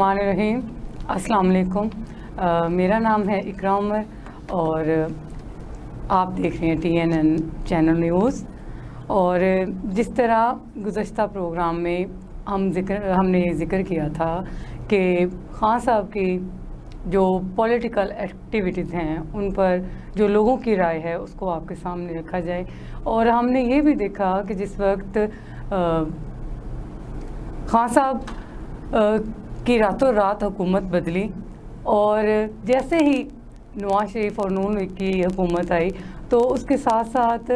बिस्मिल्लाहिर्रहमानिर्रहीम। अस्सलाम वालेकुम। मेरा नाम है इकरा उमर और आप देख रहे हैं TNN चैनल न्यूज़। और जिस तरह गुज़श्ता प्रोग्राम में हमने ज़िक्र किया था कि ख़ान साहब की जो पॉलिटिकल एक्टिविटीज़ हैं उन पर जो लोगों की राय है उसको आपके सामने रखा जाए। और हमने ये भी देखा कि जिस वक्त ख़ान साहब की रातों रात हुकूमत बदली और जैसे ही नवाज शरीफ और नून लीग की हुकूमत आई तो उसके साथ साथ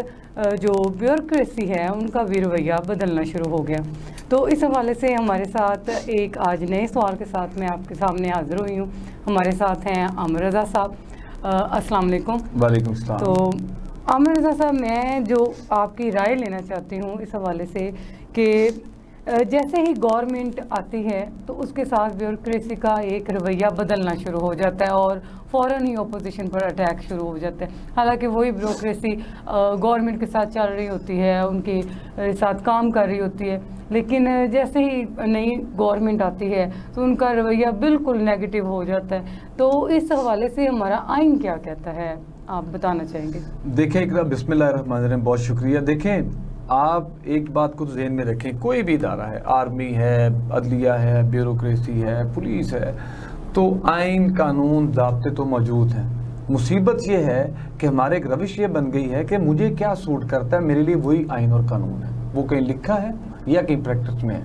जो ब्यूरोक्रेसी है उनका भी रवैया बदलना शुरू हो गया। तो इस हवाले से हमारे साथ एक आज नए सवाल के साथ मैं आपके सामने हाज़िर हुई हूँ। हमारे साथ हैं आमिर रज़ा साहब। अस्सलाम वालेकुम। वालेकुम सलाम। तो आमिर रज़ा साहब, मैं जो आपकी राय लेना चाहती हूँ इस हवाले से कि जैसे ही गवर्नमेंट आती है तो उसके साथ ब्यूरोक्रेसी का एक रवैया बदलना शुरू हो जाता है और फ़ौरन ही अपोजिशन पर अटैक शुरू हो जाता है। हालांकि वही ब्यूरोक्रेसी गवर्नमेंट के साथ चल रही होती है, उनके साथ काम कर रही होती है, लेकिन जैसे ही नई गवर्नमेंट आती है तो उनका रवैया बिल्कुल नेगेटिव हो जाता है। तो इस हवाले से हमारा आइन क्या कहता है, आप बताना चाहेंगे? देखें इकरा, बिस्मिल्लाहिर्रहमानिर्रहीम, बहुत शुक्रिया। देखें, आप एक बात को ज़हन में रखें, कोई भी इदारा है, आर्मी है, अदलिया है, ब्यूरोक्रेसी है, पुलिस है, तो आइन कानून ज़ाब्ते तो मौजूद हैं। मुसीबत ये है कि हमारे एक रविश ये बन गई है कि मुझे क्या सूट करता है, मेरे लिए वही आइन और कानून है। वो कहीं लिखा है या कहीं प्रैक्टिस में है।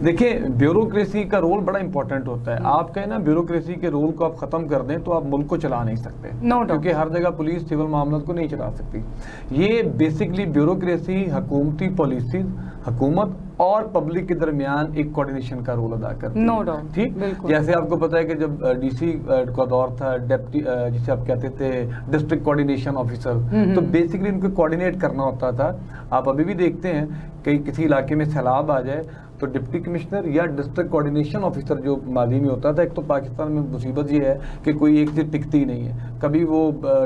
देखिए, ब्यूरोक्रेसी का रोल बड़ा इंपॉर्टेंट होता है। आप कहें ना ब्यूरोक्रेसी के रोल को आप ख़त्म कर दें तो आप मुल्क को चला नहीं सकते, क्योंकि हर जगह पुलिस सिविल मामलों को नहीं चला सकती। ये बेसिकली ब्यूरोक्रेसी हुकूमती पॉलिसी, हुकूमत और पब्लिक के दरमियान एक कोऑर्डिनेशन का रोल अदा करती है। नो डाउट, ठीक। जैसे आपको पता है कि जब DC का दौर था, डेप्टी जिसे आप कहते थे डिस्ट्रिक्ट कोऑर्डिनेशन ऑफिसर, तो बेसिकली उनको कोऑर्डिनेट करना होता था। आप अभी भी देखते हैं कि किसी इलाके में सैलाब आ जाए तो डिप्टी कमिश्नर या डिस्ट्रिक्ट कोऑर्डिनेशन ऑफिसर जो माजी में होता था। एक तो पाकिस्तान में मुसीबत ये है कि कोई एक चीज़ टिकती नहीं है, कभी वो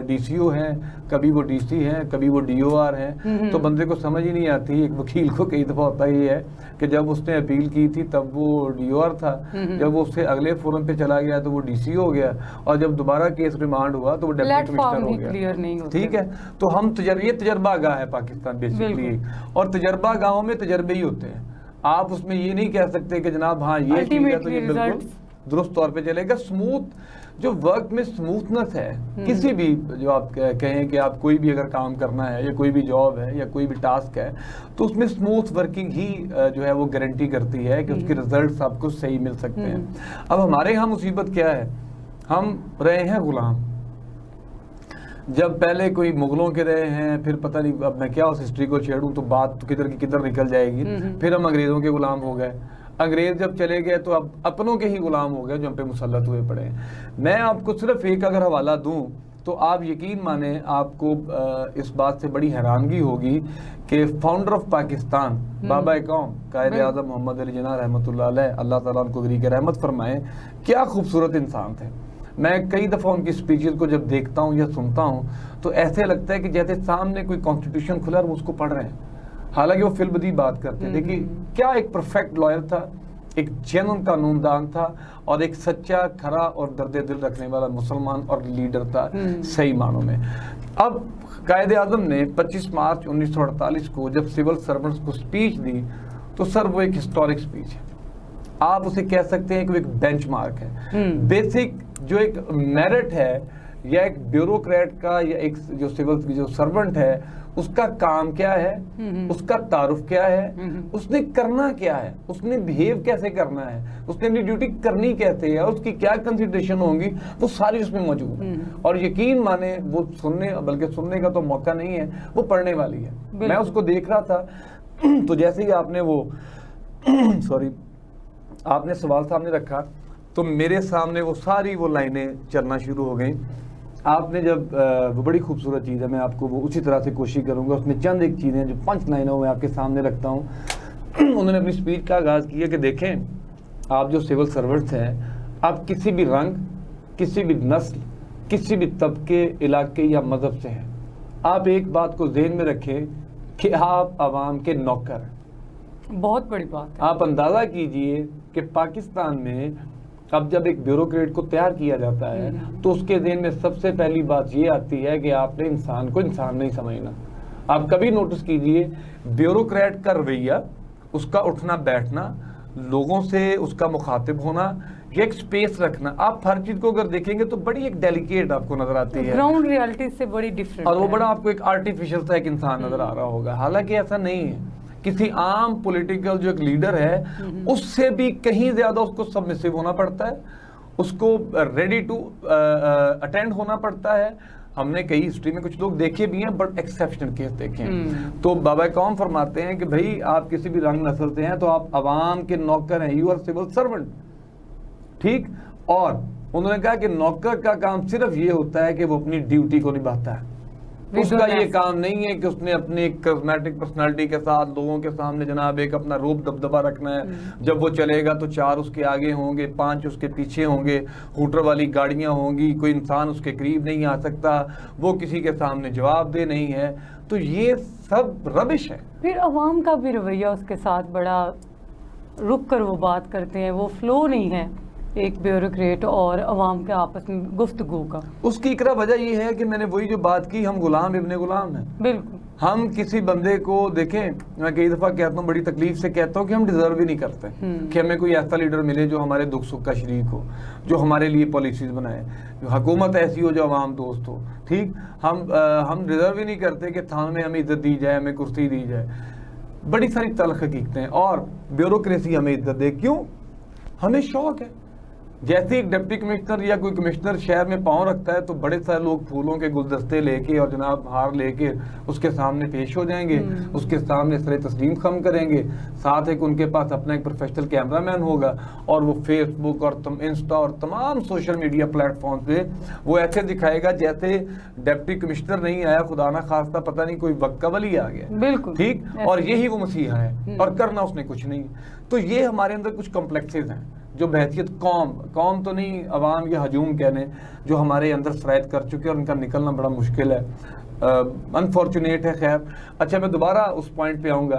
DCO हैं, कभी वो DC हैं, कभी वो DOR हैं, तो बंदे को समझ ही नहीं आती। एक वकील को कई दफ़ा होता ये है कि जब उसने अपील की थी तब वो DOR था, जब वो उससे अगले फोरम पे चला गया तो वो DCO हो गया, और जब दोबारा केस रिमांड हुआ तो वो डिप्टी कमिश्नर हो गया। ठीक है, तो हम ये तजर्बा गाह है पाकिस्तान बेसिकली, और तजर्बा गाहों में तजर्बे ही होते हैं। आप उसमें ये नहीं कह सकते कि जनाब हाँ ये चीज़ है तो ये बिल्कुल दुरुस्त तौर पे चलेगा। स्मूथ जो वर्क में स्मूथनेस है, किसी भी जो आप कहें कि आप कोई भी अगर काम करना है या कोई भी जॉब है या कोई भी टास्क है, तो उसमें स्मूथ वर्किंग ही जो है वो गारंटी करती है कि उसके रिजल्ट्स आपको सही मिल सकते हैं। अब हमारे यहाँ मुसीबत क्या है, हम रहे हैं गुलाम। जब पहले कोई मुगलों के रहे हैं, फिर पता नहीं, अब मैं क्या उस हिस्ट्री को छेड़ूं तो बात तो किधर की किधर निकल जाएगी। फिर हम अंग्रेज़ों के गुलाम हो गए, अंग्रेज़ जब चले गए तो अब अपनों के ही गुलाम हो गए जो हम पे मुसल्लत हुए पड़े हैं। मैं आपको सिर्फ एक अगर हवाला दूं तो आप यकीन माने, आपको इस बात से बड़ी हैरानगी होगी कि फाउंडर ऑफ पाकिस्तान बाबा कौम कायद आज़म मोहम्मद अली जिन्ना रहमतुल्लाह अलैह, अल्लाह ताला उनको गरीक रहमत फरमाए, क्या खूबसूरत इंसान थे। मैं कई दफ़ा उनकी स्पीचेस को जब देखता हूँ या सुनता हूँ तो ऐसे लगता है कि जैसे सामने कोई कॉन्स्टिट्यूशन खुला और वो उसको पढ़ रहे हैं, हालांकि वो फिल्बदी बात करते हैं। देखिए क्या एक परफेक्ट लॉयर था, एक जेन्युइन कानूनदान था, और एक सच्चा, खरा और दर्द दिल रखने वाला मुसलमान और लीडर था सही मानों में। अब कायद आज़म ने 25 मार्च 1948 को जब सिविल सर्वेंट्स को स्पीच दी तो सर वो एक हिस्टोरिक स्पीच है। आप उसे कह सकते हैं कि एक बेंचमार्क है। बेसिक जो एक मेरिट है या एक ब्यूरोक्रेट का या एक जो सिविल जो सर्वेंट है उसका काम क्या है, उसका तारुफ क्या है, उसने करना क्या है, उसने बिहेव कैसे करना है, उसने अपनी ड्यूटी करनी कैसे है, उसकी क्या कंसिडरेशन होंगी, वो सारी उसमें मौजूद है। और यकीन माने वो सुनने, बल्कि सुनने का तो मौका नहीं है, वो पढ़ने वाली है। मैं उसको देख रहा था तो जैसे ही आपने वो सॉरी आपने सवाल सामने रखा तो मेरे सामने वो सारी वो लाइनें चलना शुरू हो गई। आपने जब वो बड़ी खूबसूरत चीज़ है, मैं आपको वो उसी तरह से कोशिश करूँगा। उसमें चंद एक चीज़ें जो 5 लाइनों में आपके सामने रखता हूँ। उन्होंने अपनी स्पीच का आगाज़ किया कि देखें, आप जो सिविल सर्वेंट्स हैं, आप किसी भी रंग, किसी भी नस्ल, किसी भी तबके, इलाके या मज़हब से हैं, आप एक बात को ज़हन में रखें कि आप आवाम के नौकर हैं। बहुत बड़ी बात है। आप अंदाज़ा कीजिए कि पाकिस्तान में अब जब एक ब्यूरोक्रेट को तैयार किया जाता है तो उसके ज़हन में सबसे पहली बात ये आती है कि आपने इंसान को इंसान नहीं समझना। आप कभी नोटिस कीजिए ब्यूरोक्रेट का रवैया, उसका उठना बैठना, लोगों से उसका मुखातिब होना, ये एक स्पेस रखना, आप हर चीज को अगर देखेंगे तो बड़ी एक डेलिकेट आपको नजर आती है, ग्राउंड रियलिटी से बड़ी डिफरेंट, और वो बड़ा आपको एक आर्टिफिशियल सा एक इंसान नजर आ रहा होगा। हालांकि ऐसा नहीं है, किसी आम पॉलिटिकल जो एक लीडर है उससे भी कहीं ज्यादा उसको सबमिसिव होना पड़ता है, उसको रेडी टू अटेंड होना पड़ता है। हमने कई हिस्ट्री में कुछ लोग देखे भी हैं, बट एक्सेप्शनल केस देखे हैं। तो बाबा कौम फरमाते हैं कि भाई आप किसी भी रंग नस्ल से हैं तो आप अवाम के नौकर हैं, यू आर सिविल सर्वेंट, ठीक। और उन्होंने कहा कि नौकर का काम सिर्फ ये होता है कि वो अपनी ड्यूटी को निभाता है, उसका ये काम नहीं है कि उसने अपनी कॉस्मेटिक पर्सनालिटी के साथ लोगों के सामने जनाब एक अपना रूप दबदबा रखना है। जब वो चलेगा तो 4 उसके आगे होंगे, 5 उसके पीछे होंगे, हूटर वाली गाड़ियां होंगी, कोई इंसान उसके करीब नहीं आ सकता, वो किसी के सामने जवाबदेह नहीं है। तो ये सब रबिश है। फिर अवाम का भी रवैया उसके साथ बड़ा रुक कर वो बात करते हैं, वो फ्लो नहीं है एक ब्यूरोक्रेट और अवाम के आपस में गुफ्तगू का। उसकी एक वजह ये है कि मैंने वही जो बात की, हम गुलाम इब्ने गुलाम हैं। बिल्कुल, हम किसी बंदे को देखें, मैं कई दफा कहता हूँ, बड़ी तकलीफ से कहता हूँ कि हम डिजर्व ही नहीं करते कि हमें कोई ऐसा लीडर मिले जो हमारे दुख सुख का शरीक हो, जो हमारे लिए पॉलिसीज बनाए, हुकूमत ऐसी हो जो अवाम दोस्त हो, ठीक। हम डिजर्व ही नहीं करते कि थाने में हमें इज्जत दी जाए, हमें कुर्सी दी जाए। बड़ी सारी तल्ख हकीकतें, और ब्यूरोक्रेसी हमें इज्जत दे, क्यों? हमें शौक है। जैसे एक डिप्टी कमिश्नर या कोई कमिश्नर शहर में पांव रखता है तो बड़े सारे लोग फूलों के गुलदस्ते लेके और जनाब हार लेके उसके सामने पेश हो जाएंगे, उसके सामने सरे तस्लीम खम करेंगे। साथ एक उनके पास अपना एक प्रोफेशनल कैमरामैन होगा और वो फेसबुक और इंस्टा और तमाम सोशल मीडिया प्लेटफॉर्म पे वो ऐसे दिखाएगा जैसे डिप्टी कमिश्नर नहीं आया, खुदा ना खास्ता पता नहीं कोई वक्का वली आ गया, बिल्कुल ठीक। और यही वो मसीहा है और करना उसने कुछ नहीं। तो ये हमारे अंदर कुछ कॉम्प्लेक्सेस हैं जो बहसियत कौम तो नहीं, अवाम या हजूम कहने, जो हमारे अंदर सरायत कर चुके हैं और उनका निकलना बड़ा मुश्किल है, अनफॉर्चुनेट है। खैर, अच्छा, मैं दोबारा उस पॉइंट पे आऊँगा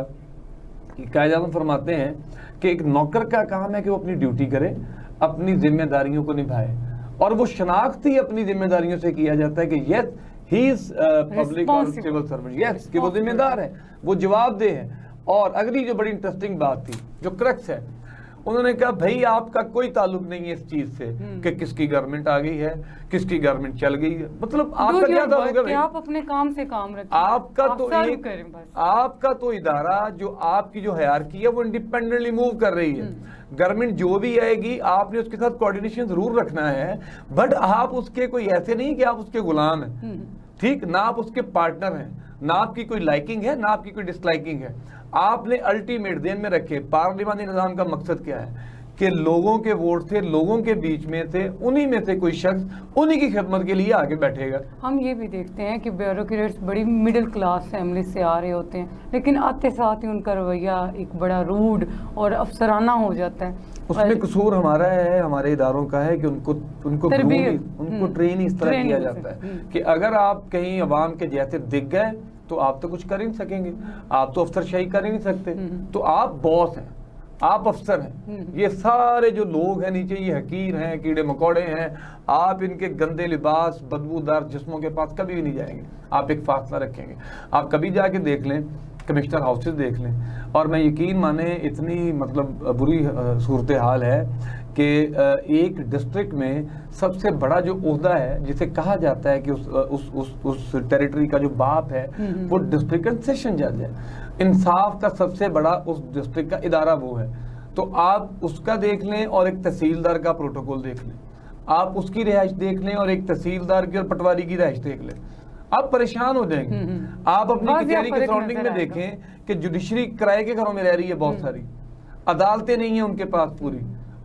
कि कायद-ए-आज़म फरमाते हैं कि एक नौकर का काम है कि वो अपनी ड्यूटी करे, अपनी जिम्मेदारियों को निभाए, और वो शनाख्त ही अपनी जिम्मेदारियों से किया जाता है कि यस ही इज पब्लिक और सिविल सर्वेंट, यस कि वो जिम्मेदार है, वो जवाबदेह है। और अगली जो बड़ी इंटरेस्टिंग बात थी, जो क्रक्स है, उन्होंने कहा भाई आपका कोई ताल्लुक नहीं है इस चीज से कि किसकी गवर्नमेंट आ गई है, किसकी गवर्नमेंट चल गई है। मतलब आपका क्या ताल्लुक है भाई? आप अपने काम से काम रखें, आपका तो इदारा जो आपकी जो हायरार्की है वो इंडिपेंडेंटली मूव कर रही है। गवर्नमेंट जो भी आएगी आपने उसके साथ कोऑर्डिनेशन जरूर रखना है, बट आप उसके कोई ऐसे नहीं कि आप उसके गुलाम हैं, ठीक ना, आप उसके पार्टनर हैं, ना आपकी कोई लाइकिंग है ना आपकी कोई डिसलाइकिंग है। आपने अल्टीमेट ध्यान में रखे पार्लिमानी निज़ाम का मकसद क्या है कि लोगों के वोट से, लोगों के बीच में से, उन्हीं में से कोई शख्स उन्हीं की खिदमत के लिए आगे बैठेगा। हम ये भी देखते हैं कि ब्यूरोक्रेट्स बड़ी मिडिल क्लास फैमिली से आ रहे होते हैं, लेकिन आते साथ ही उनका रवैया एक बड़ा रूड और अफसराना हो जाता है। उसमें कसूर हमारा है, हमारे इदारों का है कि उनको ट्रेन इस तरह किया जाता है कि अगर आप कहीं अवाम के जैसे दिख गए तो आप तो कुछ कर ही नहीं सकेंगे, आप तो अफसरशाही कर ही नहीं सकते, तो आप बॉस हैं, आप अफसर हैं। ये सारे जो लोग हैं नीचे, ये हकीर हैं, कीड़े मकोड़े हैं, आप इनके गंदे लिबास, बदबूदार जिस्मों के पास कभी भी नहीं जाएंगे। आप एक फासला रखेंगे। आप कभी जाके देख लें, कमिश्नर हाउसेस देख लें, और मैं यकीन माने इतनी मतलब बुरी सूरत हाल है कि एक डिस्ट्रिक्ट में सबसे बड़ा जो ओहदा है, जिसे कहा जाता है कि उस टेरिटरी का जो बाप है वो डिस्ट्रिक्ट एंड सेशन जज है। इंसाफ का सबसे बड़ा उस डिस्ट्रिक्ट का इदारा वो है। तो आप उसका देख लें और एक तहसीलदार का प्रोटोकॉल देख लें, आप उसकी रिहाइश देख लें और एक तहसीलदार की और पटवारी की रिहाइश देख लें, आप परेशान हो जाएंगे। आप अपनी कचहरी के सराउंडिंग में देखें कि जुडिशरी किराए के घरों में रह रही है, बहुत सारी अदालतें नहीं है उनके पास पूरी,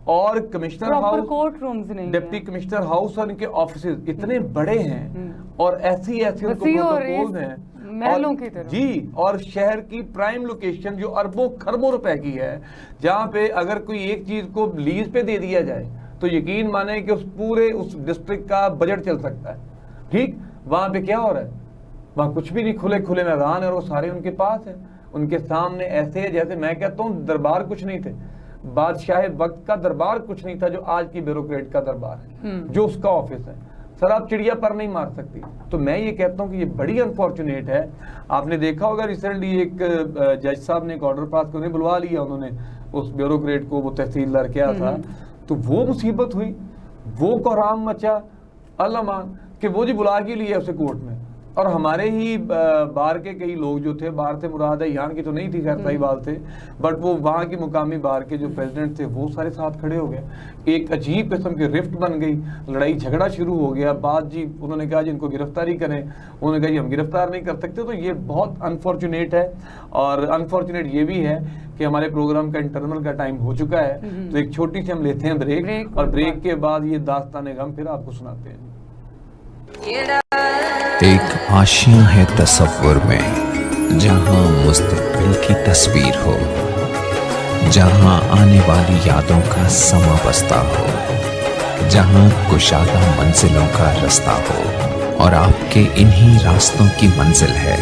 और कमिश्नर हाउस, कोर्ट रूम्स नहीं, डिप्टी कमिश्नर हाउस और इनके ऑफिसेज इतने बड़े हैं और ऐसी उनको प्रोटोकॉल्स हैं महलों की तरह। जी, और शहर की प्राइम लोकेशन जो अरबों खरबों रुपए की है, जहाँ पे अगर कोई एक चीज को लीज पे दे दिया जाए तो यकीन माने कि उस डिस्ट्रिक्ट का बजट चल सकता है, ठीक। वहां पे क्या हो रहा है? वहां कुछ भी नहीं, खुले खुले मैदान है और वो सारे उनके पास है, उनके सामने ऐसे है जैसे मैं कहता हूँ दरबार कुछ नहीं थे। बादशाह वक्त का दरबार कुछ नहीं था जो आज की ब्यूरोक्रेट का दरबार है, जो उसका ऑफिस है। सर आप चिड़िया पर नहीं मार सकती। तो मैं ये कहता हूँ कि ये बड़ी अनफॉर्चुनेट है। आपने देखा होगा रिसेंटली एक जज साहब ने एक ऑर्डर पास करने बुलवा लिया उन्होंने उस ब्यूरोक्रेट को, वो तहसीलदार क्या था, तो वो मुसीबत हुई, वो कोहराम मचा अल्लामान कि वो जी बुला के लिए उसे कोर्ट में। और हमारे ही बार के कई लोग जो थे, बार से मुराद है यहाँ की तो नहीं थी खैर, साहिवाल थे, बट वो वहाँ की मुकामी बार के जो प्रेसिडेंट थे वो सारे साथ खड़े हो गए। एक अजीब किस्म की रिफ्ट बन गई, लड़ाई झगड़ा शुरू हो गया। बाद जी उन्होंने कहा जी इनको गिरफ्तारी करें, उन्होंने कहा जी हम गिरफ्तार नहीं कर सकते। तो ये बहुत अनफॉर्चुनेट है। और अनफॉर्चुनेट ये भी है कि हमारे प्रोग्राम का इंटरवल का टाइम हो चुका है, तो एक छोटी सी हम लेते हैं ब्रेक, और ब्रेक के बाद ये दास्तान गम फिर आपको सुनाते हैं। एक आशियां है तसव्वुर में, जहां मुस्तकबिल की तस्वीर हो, जहां आने वाली यादों का समा बसता हो, जहां कुशादा मंजिलों का रास्ता हो। और आपके इन्हीं रास्तों की मंजिल है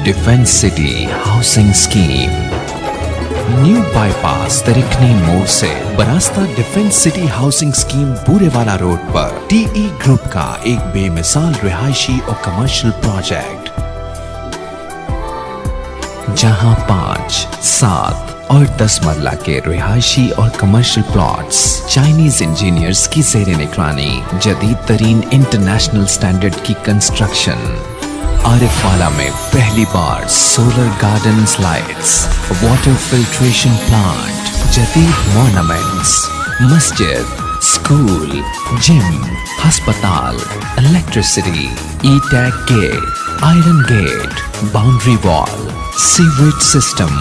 defence city housing scheme. New bypass Tarikni मोड़ से बरास्ता defence city housing scheme Burewala road पर टीई ग्रुप का एक बेमिसाल रिहायशी और कमर्शियल प्रोजेक्ट, जहां 5, 7 और 10 मरला के रिहायशी और कमर्शियल प्लॉट्स चाइनीज इंजीनियर्स की ज़ेरे निगरानी, जदीद तरीन इंटरनेशनल स्टैंडर्ड की कंस्ट्रक्शन। आरिफवाला में पहली बार solar garden lights, water filtration plant, जदीद मॉन्यूमेंट्स, मस्जिद, स्कूल, जिम, अस्पताल, electricity, e tag gate, iron gate, boundary wall, sewerage system,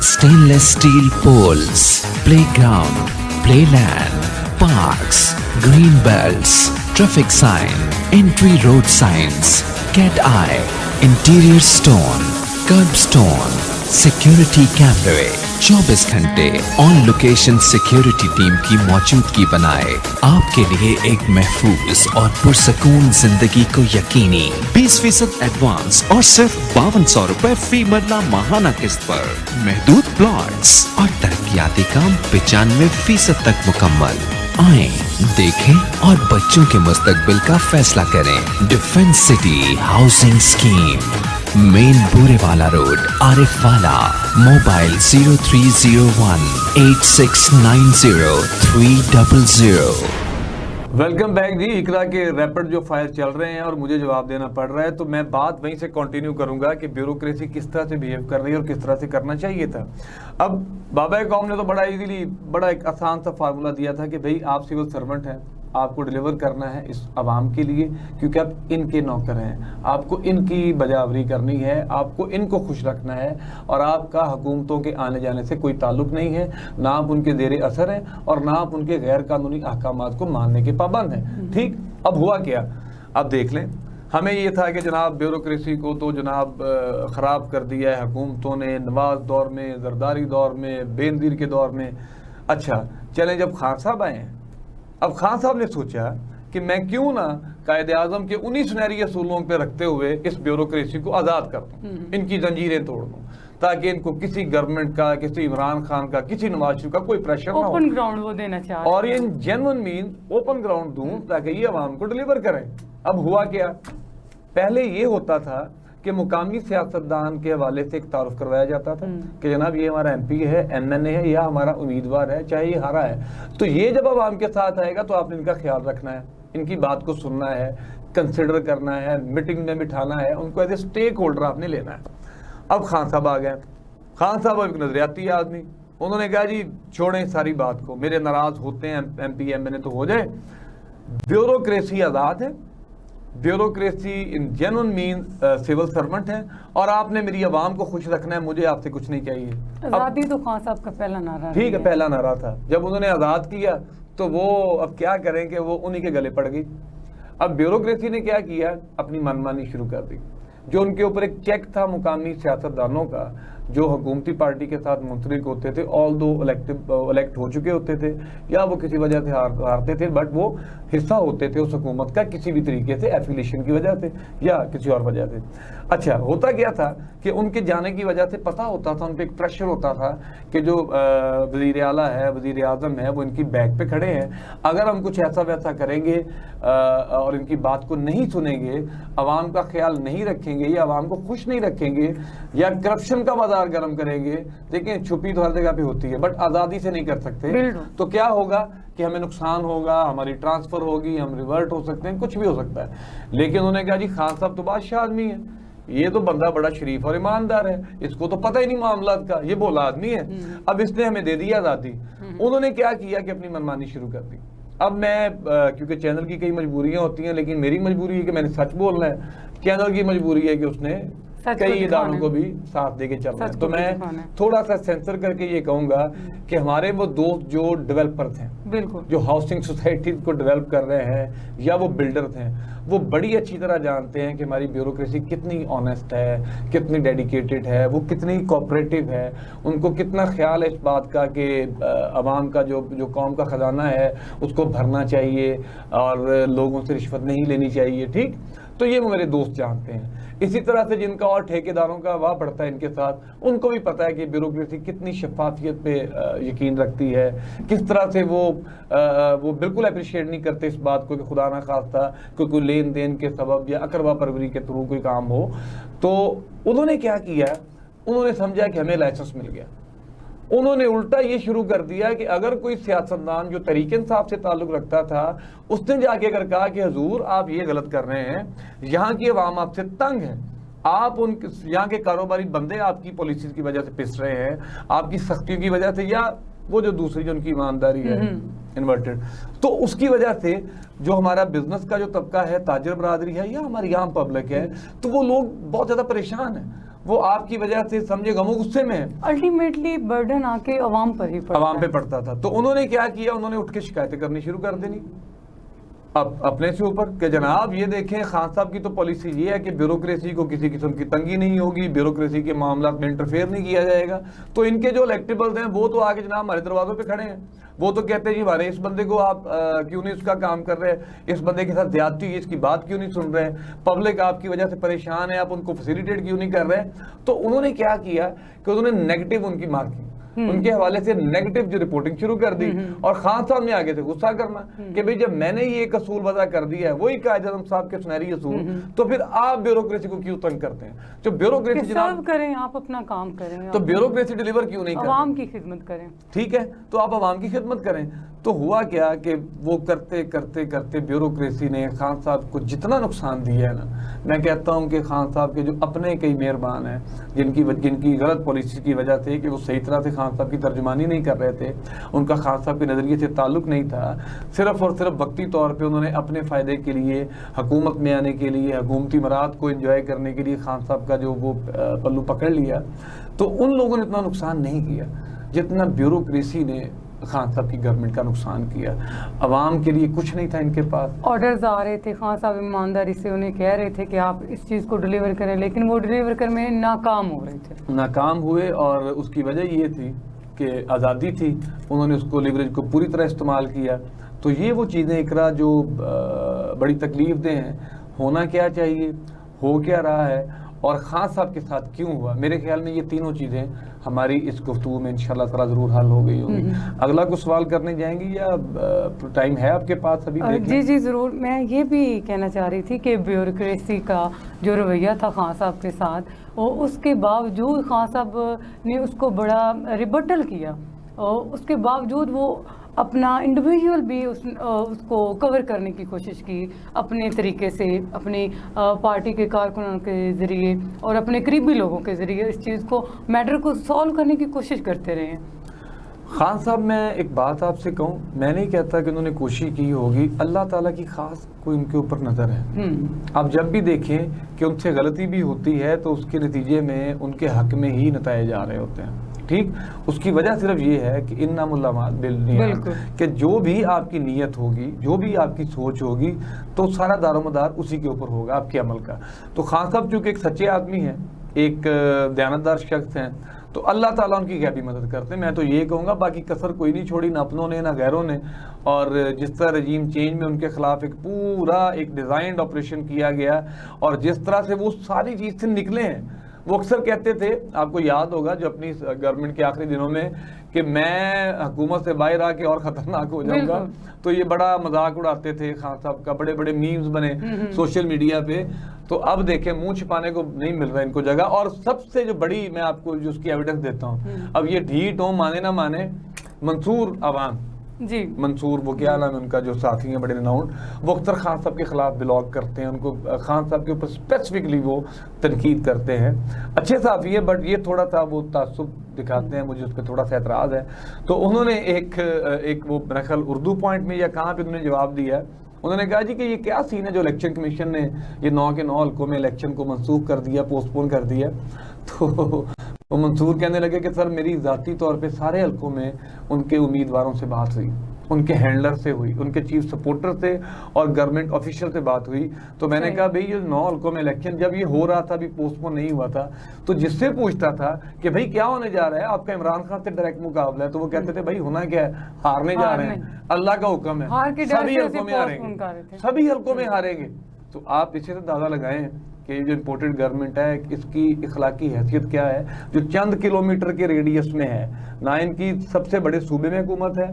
stainless steel poles, playground, playland, parks, green belts, traffic sign, entry road signs, cat eye, interior stone, curb stone, security कैमरे, 24 घंटे on location security team की मौजूदगी बनाए आपके लिए एक महफूज और पुरसकून जिंदगी को यकीनी। 20% एडवांस और सिर्फ 5200 रुपए फी मरला माहाना किस्त पर महदूद प्लॉट्स और तरक्याती काम 95% तक मुकम्मल। आए देखें और बच्चों के मुस्तकबिल का फैसला करें। Defence city housing scheme, main Burewala road, Arifwala. Mobile 030186903000। Welcome back जी। इकरा के रैपिड जो फायर चल रहे हैं और मुझे जवाब देना पड़ रहा है, तो मैं बात वहीं से कंटिन्यू करूंगा कि ब्यूरोक्रेसी किस तरह से बिहेव कर रही है और किस तरह से करना चाहिए था। अब बाबा कौम ने तो बड़ा इजीली बड़ा एक आसान सा फार्मूला दिया था कि भाई आप सिविल सर्वेंट हैं, आपको डिलीवर करना है इस आवाम के लिए, क्योंकि आप इनके नौकर हैं, आपको इनकी बजावरी करनी है, आपको इनको खुश रखना है, और आपका हुकूमतों के आने जाने से कोई ताल्लुक नहीं है, ना आप उनके ज़ेरे असर हैं और ना आप उनके गैर कानूनी अहकामात को मानने के पाबंद हैं। ठीक, अब हुआ क्या, अब देख लें। हमें ये था कि जनाब ब्यूरोक्रेसी को तो जनाब ख़राब कर दिया है हुकूमतों ने, नवाज दौर में, जरदारी दौर में, बेनज़ीर के दौर में। अच्छा चलें, जब खान साहब आए हैं, अब खान साहब ने सोचा कि मैं क्यों ना कायदे आज़म के उन्हीं सुनहरी असूलों पे रखते हुए इस ब्यूरोक्रेसी को आज़ाद कर दूँ, इनकी जंजीरें तोड़ दूँ, ताकि इनको किसी गवर्नमेंट का, किसी इमरान खान का, किसी नवाज शरीफ का कोई प्रेशर ना हो। ओपन ग्राउंड वो देना चाह रहे हैं। और ये जेन्युइन मीन ओपन ग्राउंड दूं ताकि ये आवाम को डिलीवर करें। अब हुआ क्या, पहले ये होता था कि मुकामी सियासतदान के हवाले से एक तारुफ करवाया जाता था कि जनाब ये हमारा MP है, MNA है, या हमारा उम्मीदवार है, चाहे ये हारा है, तो ये जब आवाम के साथ आएगा तो आपने इनका ख्याल रखना है, इनकी बात को सुनना है, कंसिडर करना है, मीटिंग में बिठाना है, उनको एज ए स्टेक होल्डर आपने लेना है। अब खान साहब आ गए। खान साहब एक नजरियाती आदमी, उन्होंने कहा जी छोड़ें सारी बात को, मेरे नाराज होते हैं MP MNA तो हो जाए, ब्यूरोक्रेसी आज़ाद है, ब्यूरोक्रेसी इन जेन्युइन मीन सिविल सर्वेंट है, और आपने मेरी आवाम को खुश रखना है, मुझे आपसे कुछ नहीं चाहिए। आज़ादी तो खान साहब का पहला नारा, ठीक है, पहला नारा था। जब उन्होंने आज़ाद किया तो वो अब क्या करें कि वो उन्हीं के गले पड़ गई। अब ब्यूरोक्रेसी ने क्या किया, अपनी मनमानी शुरू कर दी। जो उनके ऊपर एक चेक था मुकामी सियासतदानों का जो हुकूमती पार्टी के साथ मुंसलिक होते थे, ऑल दो इलेक्ट हो चुके होते थे या वो किसी वजह से हारते थे, बट वो हिस्सा होते थे उस हुकूमत का किसी भी तरीके से, एफिलिएशन की वजह से या किसी और वजह से। अच्छा, होता क्या था कि उनके जाने की वजह से पता होता था, उन पर एक प्रेशर होता था कि जो वज़ीर आला है, वज़ीर आज़म है, वो इनकी बैक पे खड़े हैं, अगर हम कुछ ऐसा वैसा करेंगे और इनकी बात को नहीं सुनेंगे, आवाम का ख्याल नहीं रखेंगे या आवाम को खुश नहीं रखेंगे या करप्शन का बाजार गर्म करेंगे, देखिए छुपी तो हर जगह पे होती है, बट आज़ादी से नहीं कर सकते, तो क्या होगा कि हमें नुकसान होगा, हमारी ट्रांसफ़र होगी, हम रिवर्ट हो सकते हैं, कुछ भी हो सकता है। लेकिन उन्होंने कहा जी खान साहब तो बादशाह आदमी है, ये तो बंदा बड़ा शरीफ और ईमानदार है, इसको तो पता ही नहीं मामलात का, ये बोला आदमी है, अब इसने हमें दे दी आज़ादी। उन्होंने क्या किया कि अपनी मनमानी शुरू कर दी। अब मैं क्योंकि चैनल की कई मजबूरियां होती हैं, लेकिन मेरी मजबूरी है कि मैंने सच बोलना है, चैनल की मजबूरी है कि उसने कई इदारों को भी साथ देके चलना है। तो मैं थोड़ा सा सेंसर करके ये कहूंगा कि हमारे वो दोस्त जो डेवलपर्स हैं, बिल्कुल, जो हाउसिंग सोसाइटीज को डेवलप कर रहे हैं या वो बिल्डर्स हैं, वो बड़ी अच्छी तरह जानते हैं कि हमारी ब्यूरोक्रेसी कितनी ऑनेस्ट है, कितनी डेडिकेटेड है, वो कितनी कोऑपरेटिव है, उनको कितना ख्याल है इस बात का कि अवाम का जो कौम का खजाना है उसको भरना चाहिए और लोगों से रिश्वत नहीं लेनी चाहिए। ठीक, तो ये वो मेरे दोस्त जानते हैं। इसी तरह से जिनका और ठेकेदारों का वाह पड़ता है इनके साथ, उनको भी पता है कि ब्यूरोक्रेसी कितनी शफाफियत पे यकीन रखती है, किस तरह से वो बिल्कुल अप्रिशिएट नहीं करते इस बात को कि खुदा ना खास्ता कोई लेन देन के सबब या अकरबा परवरी के थ्रू कोई काम हो। तो उन्होंने क्या किया, उन्होंने समझा कि हमें लाइसेंस मिल गया, उन्होंने उल्टा ये शुरू कर दिया कि अगर कोई सियासतदान जो तरीके इंसाफ से ताल्लुक रखता था, उसने जाके अगर कहा कि हजूर आप ये गलत कर रहे हैं, यहाँ की अवाम आपसे तंग है, आप उन यहाँ के कारोबारी बंदे आपकी पॉलिसीज की वजह से पिस रहे हैं, आपकी सख्तियों की वजह से, या वो जो दूसरी जो उनकी ईमानदारी है इन्वर्टेड, तो उसकी वजह से जो हमारा बिजनेस का जो तबका है, ताजर बरादरी है या हमारी आम पब्लिक है, तो वो लोग बहुत ज़्यादा परेशान हैं, वो आपकी वजह से समझे गमो गुस्से में है। अल्टीमेटली बर्डन आके अवाम पर ही पड़ता, अवाम पे पड़ता था। तो उन्होंने क्या किया, उन्होंने उठ के शिकायतें करनी शुरू कर देनी अब अपने से ऊपर कि जनाब ये देखें, खान साहब की तो पॉलिसी ये है कि ब्यूरोक्रेसी को किसी किस्म की तंगी नहीं होगी, ब्यूरोक्रेसी के मामला में इंटरफेयर नहीं किया जाएगा। तो इनके जो इलेक्टेबल्स हैं वो तो आगे जनाब हमारे दरवाजों पे खड़े हैं, वो तो कहते हैं जी हमारे इस बंदे को आप क्यों नहीं उसका काम कर रहे, इस बंदे के साथ ज्यादती है, इसकी बात क्यों नहीं सुन रहे, पब्लिक आपकी वजह से परेशान है, आप उनको फैसिलिटेट क्यों नहीं कर रहे। तो उन्होंने क्या किया कि उन्होंने नेगेटिव उनकी मार्किंग, उनके हवाले से नेगेटिव जो रिपोर्टिंग शुरू कर दी, और खान साहब ने आगे से गुस्सा करना कि भाई जब मैंने ये एक असूल वजह कर दिया है, वही कायदे आज़म साहब के सुनहरी असूल, तो फिर आप ब्यूरोक्रेसी को क्यों तंग करते हैं। जो ब्यूरोक्रेसी जनाब करें, आप अपना काम करें, तो ब्यूरोक्रेसी डिलीवर क्यों नहीं करते, आवाम की खिदमत करें। ठीक है, तो आप आवाम की खिदमत करें। तो हुआ क्या कि वो करते करते करते ब्यूरोक्रेसी ने खान साहब को जितना नुकसान दिया है ना, मैं कहता हूं कि खान साहब के जो अपने कई मेहरबान हैं, जिनकी गलत पॉलिसी की वजह से कि वो सही तरह से खान साहब की तर्जुमानी नहीं कर रहे थे, उनका खान साहब के नज़रिए से ताल्लुक नहीं था, सिर्फ और सिर्फ वक्ती तौर पर उन्होंने अपने फ़ायदे के लिए, हुकूमत में आने के लिए, हुकूमती मराद को इंजॉय करने के लिए खान साहब का जो वो पल्लू पकड़ लिया, तो उन लोगों ने इतना नुकसान नहीं किया जितना ब्यूरोक्रेसी ने खान साहब की गवर्नमेंट का नुकसान किया। अवाम के लिए कुछ नहीं था इनके पास, ऑर्डर्स आ रहे थे, खान साहब ईमानदारी से उन्हें कह रहे थे कि आप इस चीज़ को डिलीवर करें, लेकिन वो डिलीवर करने में नाकाम हो रहे थे, नाकाम हुए। और उसकी वजह ये थी कि आज़ादी थी, उन्होंने उसको लिवरेज को पूरी तरह इस्तेमाल किया। तो ये वो चीज़ें इकरा जो बड़ी तकलीफ दें हैं, होना क्या चाहिए, हो क्या रहा है और खान साहब के साथ क्यों हुआ। मेरे ख्याल में ये तीनों चीज़ें हमारी इस गुफ्तगू में इंशाल्लाह ताला ज़रूर हल हो गई होगी। अगला कुछ सवाल करने जाएंगी या टाइम है आपके पास अभी? जी जी ज़रूर। मैं ये भी कहना चाह रही थी कि ब्यूरोक्रेसी का जो रवैया था खान साहब के साथ, और उसके बावजूद खान साहब ने उसको बड़ा रिबटल किया, और उसके बावजूद वो अपना इंडिविजुअल भी उसको कवर करने की कोशिश की अपने तरीके से, अपनी पार्टी के कारकुनों के ज़रिए और अपने करीबी लोगों के ज़रिए इस चीज़ को, मैटर को सॉल्व करने की कोशिश करते रहे हैं। खान साहब, मैं एक बात आपसे कहूँ, मैं नहीं कहता कि उन्होंने कोशिश की होगी, अल्लाह ताला की खास कोई उनके ऊपर नज़र है। आप जब भी देखें कि उनसे गलती भी होती है तो उसके नतीजे में उनके हक में ही नताए जा रहे होते हैं। ठीक, उसकी वजह सिर्फ ये है कि इन्नामुल-अमाल बिन्नियात, कि जो भी आपकी नीयत होगी, जो भी आपकी सोच होगी, तो सारा दारोमदार उसी के ऊपर होगा आपके अमल का। तो खान साहब चूँकि एक सच्चे आदमी हैं, एक दयानतदार शख्स हैं, तो अल्लाह ताला उनकी क्या भी मदद करते हैं। मैं तो ये कहूँगा, बाकी कसर कोई नहीं छोड़ी, ना अपनों ने ना गैरों ने। और जिस तरह रजीम चेंज में उनके खिलाफ एक पूरा एक डिज़ाइंड ऑपरेशन किया गया और जिस तरह से वो सारी चीज़ से निकले हैं, वो अक्सर कहते थे, आपको याद होगा जो अपनी गवर्नमेंट के आखिरी दिनों में, कि मैं हुकूमत से बाहर आके और ख़तरनाक हो जाऊंगा। तो ये बड़ा मजाक उड़ाते थे खान साहब का, बड़े बड़े मीम्स बने सोशल मीडिया पे। तो अब देखें, मुंह छिपाने को नहीं मिल रहा इनको जगह। और सबसे जो बड़ी मैं आपको जो उसकी एविडेंस देता हूँ, अब ये ढीठ हो माने ना माने, मंसूर अवान जी, मंसूर, वो क्या नाम है उनका, जो साथी हैं बड़े रिनाउंड, वो अख्तर खान साहब के खिलाफ ब्लॉग करते हैं, उनको खान साहब के ऊपर स्पेसिफिकली वो तनकीद करते हैं। अच्छे साथी है, बट ये थोड़ा सा वो तासुब दिखाते हैं, मुझे उस पर थोड़ा सा एतराज़ है। तो उन्होंने एक वो मेरा ख्याल उर्दू पॉइंट में या कहाँ पे उन्होंने जवाब दिया, उन्होंने कहा जी कि ये क्या सीन है जो इलेक्शन कमीशन ने ये 9 के 9 हल्कों में इलेक्शन को मनसूख कर दिया, पोस्टपोन कर दिया। तो मंसूर कहने लगे कि सर मेरी ज़ाती तौर पे सारे हल्कों में उनके उम्मीदवारों से बात हुई, उनके हैंडलर से हुई, उनके चीफ सपोर्टर से और गवर्नमेंट ऑफिशियल से बात हुई। तो मैंने कहा भाई ये 9 हल्कों में इलेक्शन जब ये हो रहा था, अभी पोस्टपोन नहीं हुआ था, तो जिससे पूछता था कि भाई क्या होने जा रहा है, आपका इमरान खान से डायरेक्ट मुकाबला है, तो वो कहते थे भाई होना क्या है, हारने जा रहे हैं, अल्लाह का हुक्म है, सभी हल्कों में हारेंगे, सभी हल्कों में हारेंगे। तो आप इसे से अंदाजा लगाएं कि जो इम्पोर्टेड गवर्नमेंट है इसकी इखलाकी हैसियत क्या है, जो चंद किलोमीटर के रेडियस में है। ना इनकी सबसे बड़े सूबे में हुकूमत है,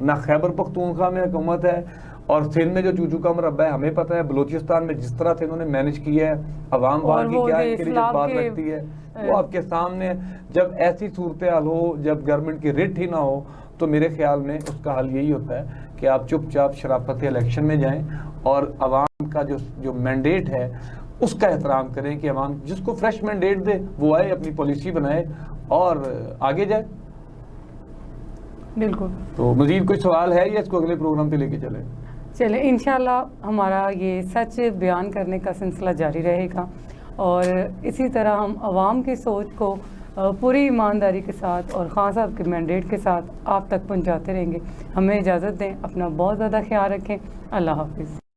ना खैबर पख्तूनख्वा में हुकूमत है, और सिंध में जो चूचू का मरबा है हमें पता है, बलूचिस्तान में जिस तरह से इन्होंने मैनेज किया है, अवाम वहाँ की क्या इनके लिए जब बात लगती है वो आपके सामने। जब ऐसी सूरत हाल हो, जब गवर्नमेंट की रिट ही ना हो, तो मेरे ख्याल में उसका हल यही होता है कि आप चुपचाप शराफत इलेक्शन में जाएं और अवाम का जो मैंडेट है उसका एहतराम करें, कि अवाम जिसको फ्रेश मैंडेट दे वो आए, अपनी पॉलिसी बनाए और आगे जाए। बिल्कुल। तो मजीद कोई सवाल है या इसको अगले प्रोग्राम पे लेके चले इंशाल्लाह हमारा ये सच बयान करने का सिलसिला जारी रहेगा और इसी तरह हम आवाम की सोच को पूरी ईमानदारी के साथ और खान साहब के मैंडेट के साथ आप तक पहुंचाते रहेंगे। हमें इजाज़त दें, अपना बहुत ज़्यादा ख्याल रखें। अल्लाह हाफिज़।